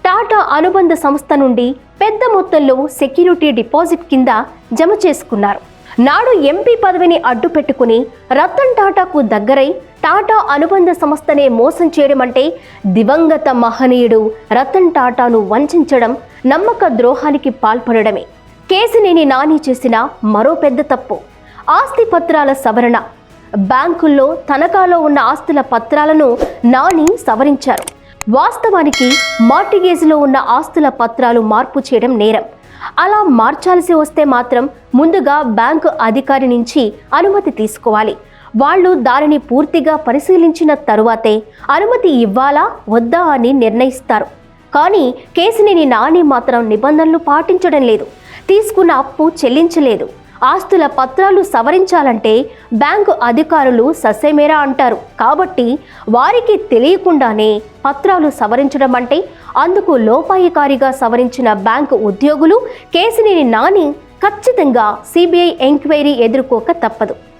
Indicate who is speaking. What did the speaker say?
Speaker 1: టాటా అనుబంధ సంస్థ నుండి పెద్ద మొత్తంలో సెక్యూరిటీ డిపాజిట్ కింద జమ చేసుకున్నారు. నాడు ఎంపీ పదవిని అడ్డు పెట్టుకుని రతన్ టాటాకు దగ్గరై టాటా అనుబంధ సంస్థనే మోసం చేయడం అంటే దివంగత మహనీయుడు రతన్ టాటాను వంచడం, నమ్మక ద్రోహానికి పాల్పడడమే. కేశినేని నాని చేసిన మరో పెద్ద తప్పు ఆస్తి పత్రాల సవరణ. బ్యాంకుల్లో తనఖాలో ఉన్న ఆస్తుల పత్రాలను నాని సవరించారు. వాస్తవానికి మార్టిగేజ్లో ఉన్న ఆస్తుల పత్రాలు మార్పు చేయడం నేరం. అలా మార్చాల్సి వస్తే మాత్రం ముందుగా బ్యాంకు అధికారి నుంచి అనుమతి తీసుకోవాలి. వాళ్ళు దానిని పూర్తిగా పరిశీలించిన తరువాతే అనుమతి ఇవ్వాలా వద్దా అని నిర్ణయిస్తారు. కానీ కేశినేని నాని మాత్రం నిబంధనలు పాటించడం లేదు. తీసుకున్న అప్పు చెల్లించలేదు. ఆస్తుల పత్రాలు సవరించాలంటే బ్యాంకు అధికారులు ససేమేరా అంటారు. కాబట్టి వారికి తెలియకుండానే పత్రాలు సవరించడం అంటే అందుకు లోపాయికారిగా సవరించిన బ్యాంకు ఉద్యోగులు కేశినేని నాని ఖచ్చితంగా సిబిఐ ఎంక్వైరీ ఎదుర్కోక తప్పదు.